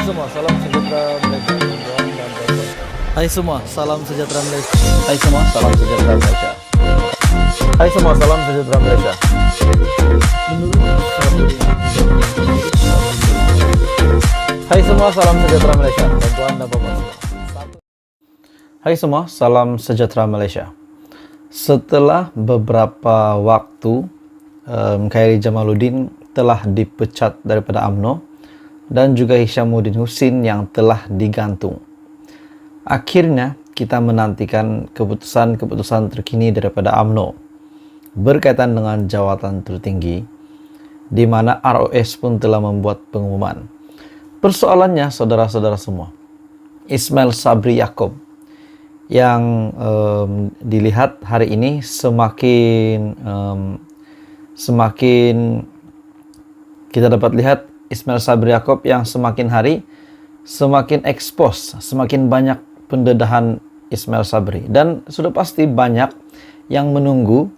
semua, salam sejahtera Malaysia. Hai semua, salam sejahtera Malaysia. Hai semua, salam sejahtera Malaysia. Hai semua, salam sejahtera Malaysia. Hai semua, salam sejahtera Malaysia. Tuan dan Bapak semua. Hai semua, salam sejahtera Malaysia. Setelah beberapa waktu, Khairi Jamaluddin telah dipecat daripada UMNO dan juga Hishamuddin Hussein yang telah digantung. Akhirnya kita menantikan keputusan-keputusan terkini daripada UMNO berkaitan dengan jawatan tertinggi, di mana ROS pun telah membuat pengumuman. Persoalannya, saudara-saudara semua, Ismail Sabri Yaakob yang dilihat hari ini semakin kita dapat lihat Ismail Sabri Yaakob yang semakin hari semakin ekspos, semakin banyak pendedahan Ismail Sabri, dan sudah pasti banyak yang menunggu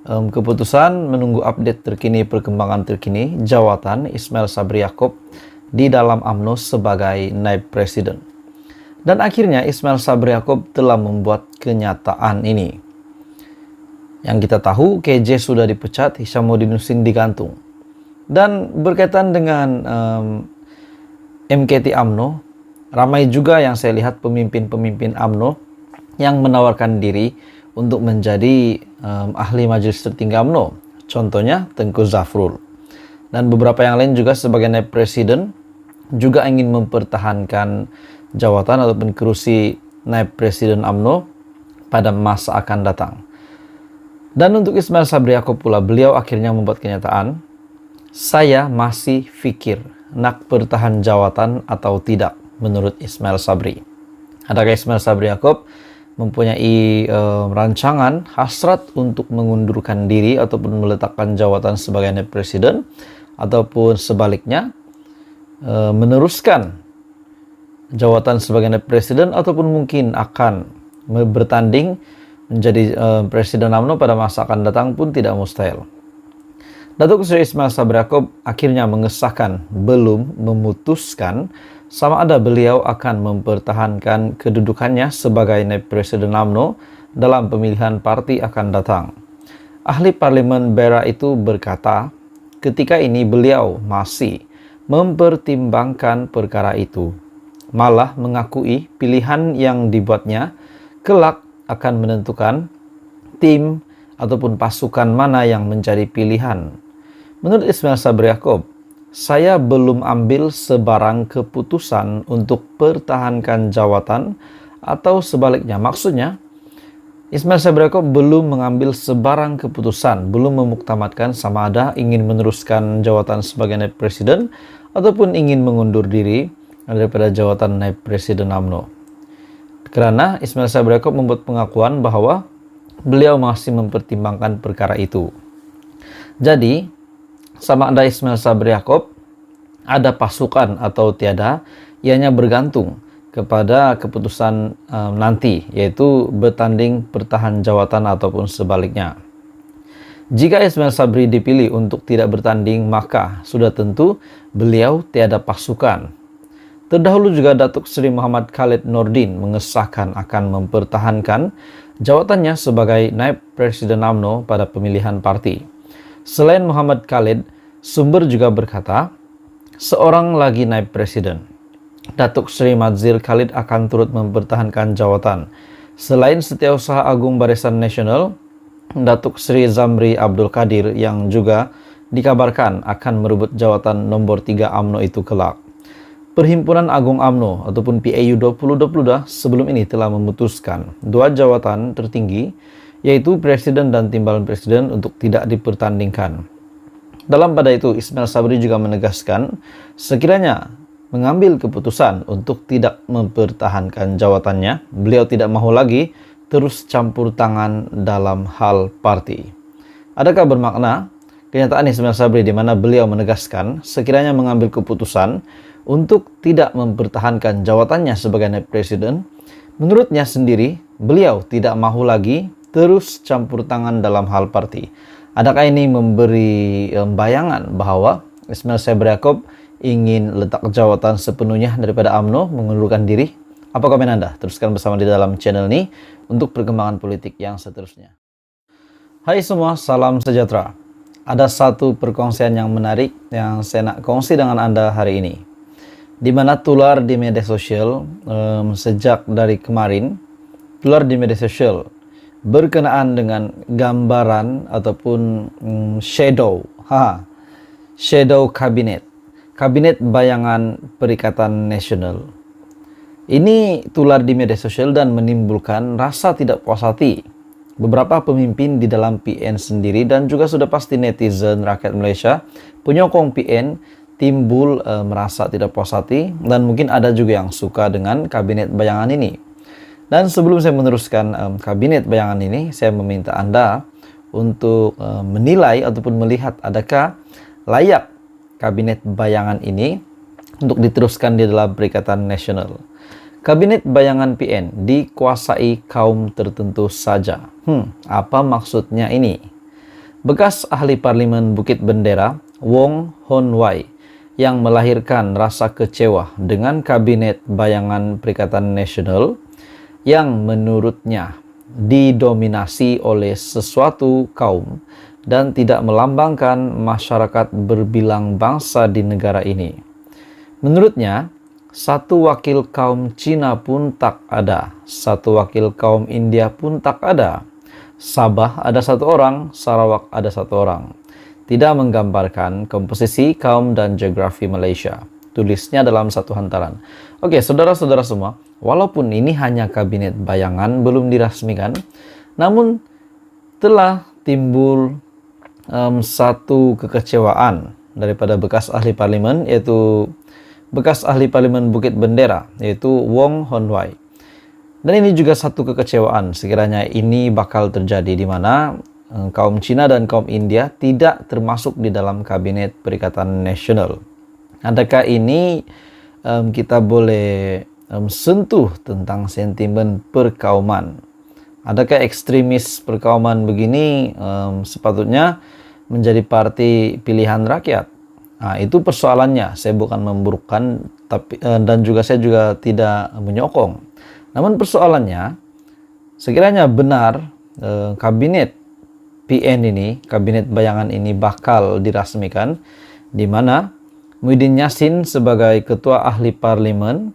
keputusan, menunggu update terkini, perkembangan terkini jawatan Ismail Sabri Yaakob di dalam UMNO sebagai naib presiden. Dan akhirnya Ismail Sabri Yaakob telah membuat kenyataan ini. Yang kita tahu, KJ sudah dipecat, Hishamuddin Hussein digantung. Dan berkaitan dengan MKT UMNO, ramai juga yang saya lihat pemimpin-pemimpin UMNO yang menawarkan diri untuk menjadi ahli majelis tertinggi UMNO. Contohnya Tengku Zafrul. Dan beberapa yang lain juga sebagai naib presiden juga ingin mempertahankan jawatan ataupun kursi naib presiden UMNO pada masa akan datang. Dan untuk Ismail Sabri Yaakob pula, beliau akhirnya membuat kenyataan, saya masih fikir nak bertahan jawatan atau tidak menurut Ismail Sabri. Adakah Ismail Sabri Yaakob mempunyai rancangan hasrat untuk mengundurkan diri ataupun meletakkan jawatan sebagai naib presiden, ataupun sebaliknya meneruskan jawatan sebagai naib presiden, ataupun mungkin akan bertanding menjadi presiden UMNO pada masa akan datang pun tidak mustahil. Datuk Seri Ismail Sabri Yaakob akhirnya mengesahkan, belum memutuskan sama ada beliau akan mempertahankan kedudukannya sebagai naib presiden UMNO dalam pemilihan parti akan datang. Ahli Parlimen Beira itu berkata, ketika ini beliau masih mempertimbangkan perkara itu, malah mengakui pilihan yang dibuatnya kelak akan menentukan tim ataupun pasukan mana yang menjadi pilihan. Menurut Ismail Sabri Yaakob, saya belum ambil sebarang keputusan untuk pertahankan jawatan atau sebaliknya. Maksudnya, Ismail Sabri Yaakob belum mengambil sebarang keputusan, belum memuktamadkan sama ada ingin meneruskan jawatan sebagai naib presiden ataupun ingin mengundur diri daripada jawatan naib presiden UMNO. Karena Ismail Sabri Yaakob membuat pengakuan bahwa beliau masih mempertimbangkan perkara itu. Jadi, sama ada Ismail Sabri Yaakob ada pasukan atau tiada, ianya bergantung kepada keputusan nanti, yaitu bertanding pertahan jawatan ataupun sebaliknya. Jika Ismail Sabri dipilih untuk tidak bertanding, maka sudah tentu beliau tiada pasukan. Terdahulu juga Datuk Seri Muhammad Khalid Nordin mengesahkan akan mempertahankan jawatannya sebagai naib presiden UMNO pada pemilihan parti. Selain Muhammad Khalid, sumber juga berkata, seorang lagi naib presiden, Datuk Seri Madzir Khalid akan turut mempertahankan jawatan. Selain Setiausaha Agung Barisan Nasional, Datuk Seri Zamri Abdul Qadir yang juga dikabarkan akan merebut jawatan nombor 3 UMNO itu kelak. Perhimpunan Agung UMNO ataupun PAU 2022 sebelum ini telah memutuskan 2 jawatan tertinggi, yaitu presiden dan timbalan presiden untuk tidak dipertandingkan. Dalam pada itu, Ismail Sabri juga menegaskan sekiranya mengambil keputusan untuk tidak mempertahankan jawatannya, beliau tidak mahu lagi terus campur tangan dalam hal parti. Adakah bermakna kenyataan Ismail Sabri di mana beliau menegaskan sekiranya mengambil keputusan untuk tidak mempertahankan jawatannya sebagai naib presiden, menurutnya sendiri beliau tidak mahu lagi terus campur tangan dalam hal parti. Adakah ini memberi bayangan bahwa Ismail Sabri Yaakob ingin letak jawatan sepenuhnya daripada UMNO mengundurkan diri? Apa komen Anda? Teruskan bersama di dalam channel ini untuk perkembangan politik yang seterusnya. Hai semua, salam sejahtera. Ada satu perkongsian yang menarik yang saya nak kongsi dengan Anda hari ini, di mana tular di media sosial sejak dari kemarin, tular di media sosial berkenaan dengan gambaran ataupun shadow kabinet bayangan Perikatan Nasional. Ini tular di media sosial dan menimbulkan rasa tidak puas hati beberapa pemimpin di dalam PN sendiri, dan juga sudah pasti netizen rakyat Malaysia penyokong PN timbul merasa tidak puas hati, dan mungkin ada juga yang suka dengan kabinet bayangan ini. Dan sebelum saya meneruskan kabinet bayangan ini, saya meminta Anda untuk menilai ataupun melihat adakah layak kabinet bayangan ini untuk diteruskan di dalam Perikatan Nasional. Kabinet bayangan PN dikuasai kaum tertentu saja. Apa maksudnya ini? Bekas ahli parlimen Bukit Bendera, Wong Hon Wai, yang melahirkan rasa kecewa dengan kabinet bayangan Perikatan Nasional yang menurutnya didominasi oleh sesuatu kaum dan tidak melambangkan masyarakat berbilang bangsa di negara ini. Menurutnya, satu wakil kaum Cina pun tak ada, satu wakil kaum India pun tak ada. Sabah ada satu orang, Sarawak ada satu orang. Tidak menggambarkan komposisi kaum dan geografi Malaysia. Tulisnya dalam satu hantaran. Oke, saudara-saudara semua, walaupun ini hanya kabinet bayangan, belum dirasmikan, namun telah timbul satu kekecewaan daripada bekas ahli parlimen, yaitu bekas ahli parlimen Bukit Bendera, yaitu Wong Hon Wai. Dan ini juga satu kekecewaan sekiranya ini bakal terjadi, di mana kaum Cina dan kaum India tidak termasuk di dalam kabinet Perikatan Nasional. Adakah ini kita boleh sentuh tentang sentimen perkauman? Adakah ekstremis perkauman begini sepatutnya menjadi parti pilihan rakyat? Nah, itu persoalannya. Saya bukan memburukkan, tapi dan juga saya juga tidak menyokong. Namun persoalannya, sekiranya benar kabinet PN ini, kabinet bayangan ini bakal dirasmikan, di mana Muhyiddin Yassin sebagai ketua ahli parlimen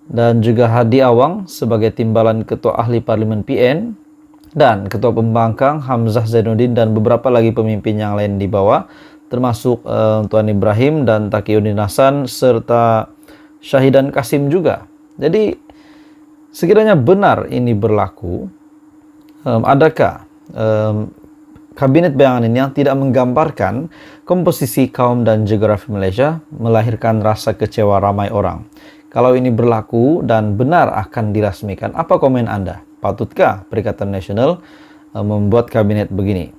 dan juga Hadi Awang sebagai timbalan ketua ahli parlimen PN, dan ketua pembangkang Hamzah Zainuddin dan beberapa lagi pemimpin yang lain di bawah, termasuk Tuan Ibrahim dan Taqiyuddin Hasan serta Syahidan Kasim juga. Jadi sekiranya benar ini berlaku, adakah kabinet bayangan ini yang tidak menggambarkan komposisi kaum dan geografi Malaysia melahirkan rasa kecewa ramai orang? Kalau ini berlaku dan benar akan dirasmikan, apa komen Anda? Patutkah Perikatan Nasional membuat kabinet begini?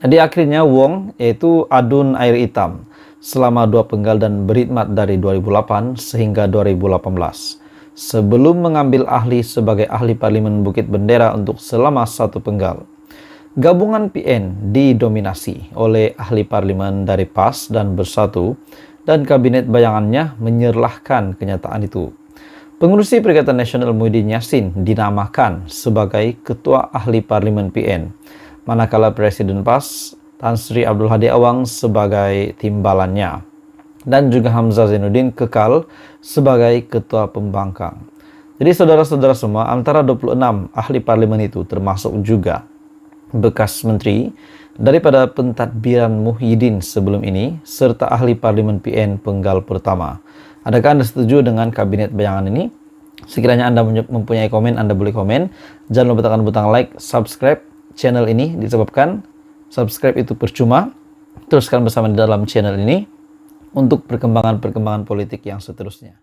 Di akhirnya Wong, yaitu adun air hitam selama 2 penggal dan berkhidmat dari 2008 sehingga 2018 sebelum mengambil ahli sebagai ahli parlimen Bukit Bendera untuk selama 1 penggal. Gabungan PN didominasi oleh ahli parlimen dari PAS dan Bersatu, dan kabinet bayangannya menyerlahkan kenyataan itu. Pengurusi Perikatan Nasional Muhyiddin Yassin dinamakan sebagai ketua ahli parlimen PN, manakala Presiden PAS Tan Sri Abdul Hadi Awang sebagai timbalannya, dan juga Hamzah Zainuddin kekal sebagai ketua pembangkang. Jadi saudara-saudara semua, antara 26 ahli parlimen itu termasuk juga bekas menteri daripada pentadbiran Muhyiddin sebelum ini, serta ahli parlimen PN penggal pertama. Adakah Anda setuju dengan kabinet bayangan ini? Sekiranya Anda mempunyai komen, Anda boleh komen. Jangan lupa tekan butang like, subscribe channel ini, disebabkan subscribe itu percuma. Teruskan bersama di dalam channel ini untuk perkembangan-perkembangan politik yang seterusnya.